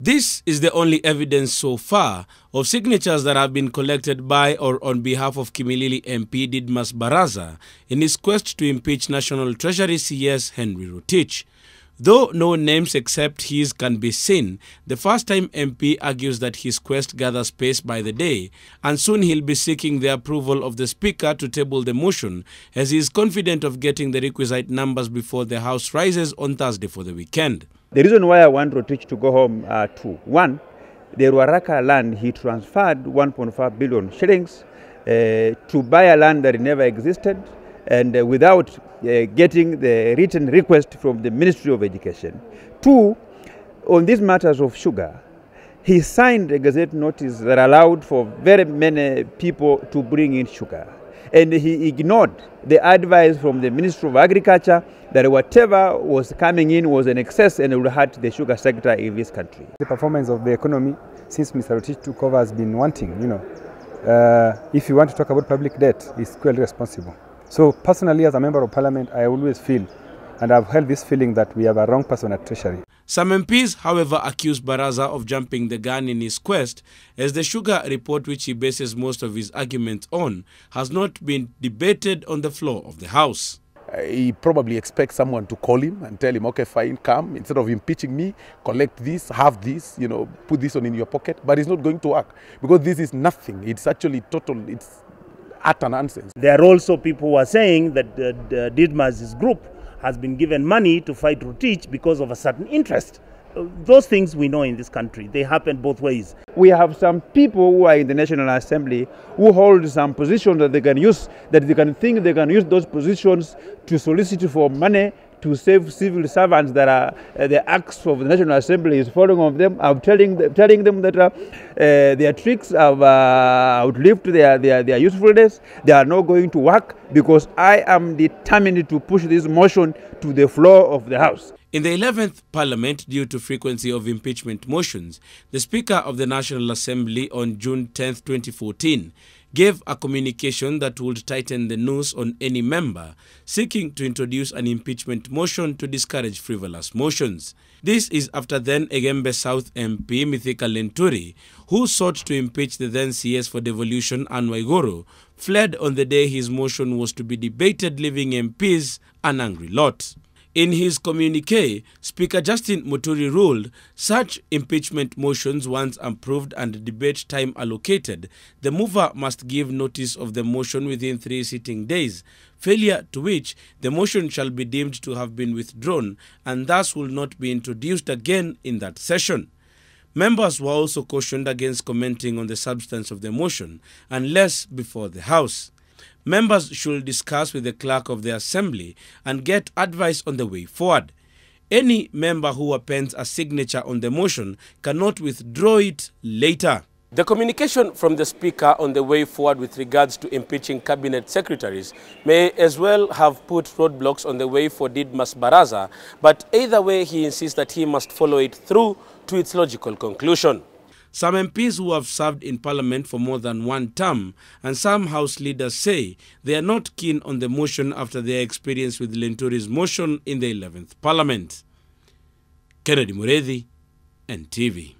This is the only evidence so far of signatures that have been collected by or on behalf of Kimilili MP Didmus Barasa in his quest to impeach National Treasury CS Henry Rotich. Though no names except his can be seen, the first-time MP argues that his quest gathers pace by the day, and soon he'll be seeking the approval of the Speaker to table the motion, as he is confident of getting the requisite numbers before the House rises on Thursday for the weekend. The reason why I want Rotich to go home are two. One, the Ruaraka land, he transferred 1.5 billion shillings to buy a land that never existed, and without getting the written request from the Ministry of Education. Two, on these matters of sugar, he signed a gazette notice that allowed for very many people to bring in sugar. And he ignored the advice from the Ministry of Agriculture that whatever was coming in was in excess and would hurt the sugar sector in this country. The performance of the economy since Mr. Rotich took over has been wanting. If you want to talk about public debt, it's clearly responsible. So personally, as a member of parliament, I always feel, and I've held this feeling, that we have a wrong person at Treasury. Some MPs, however, accuse Barasa of jumping the gun in his quest, as the sugar report, which he bases most of his arguments on, has not been debated on the floor of the House. He probably expects someone to call him and tell him, okay, fine, come, instead of impeaching me, collect this, have this, put this one in your pocket. But it's not going to work, because this is nothing. It's actually total, it's utter nonsense. There are also people who are saying that Didmus' group has been given money to fight Rotich because of a certain interest. Those things we know in this country. They happen both ways. We have some people who are in the National Assembly who hold some positions that they can use, that they can think they can use those positions to solicit for money to save civil servants that are the acts of the National Assembly is following of them. I'm telling them that their tricks have outlived their usefulness. They are not going to work, because I am determined to push this motion to the floor of the House. In the 11th Parliament, due to frequency of impeachment motions, the Speaker of the National Assembly on June 10, 2014, gave a communication that would tighten the noose on any member seeking to introduce an impeachment motion to discourage frivolous motions. This is after then Egembe South MP Mithika Lenturi, who sought to impeach the then CS for devolution Anne Waiguru, fled on the day his motion was to be debated, leaving MPs an angry lot. In his communique, Speaker Justin Muturi ruled such impeachment motions, once approved and debate time allocated, the mover must give notice of the motion within 3 sitting days, failure to which the motion shall be deemed to have been withdrawn and thus will not be introduced again in that session. Members were also cautioned against commenting on the substance of the motion unless before the House. Members should discuss with the clerk of the assembly and get advice on the way forward. Any member who appends a signature on the motion cannot withdraw it later. The communication from the Speaker on the way forward with regards to impeaching cabinet secretaries may as well have put roadblocks on the way for Didmus Barasa, but either way he insists that he must follow it through to its logical conclusion. Some MPs who have served in Parliament for more than one term and some House leaders say they are not keen on the motion after their experience with Lenturi's motion in the 11th Parliament. Kennedy Murithi, NTV.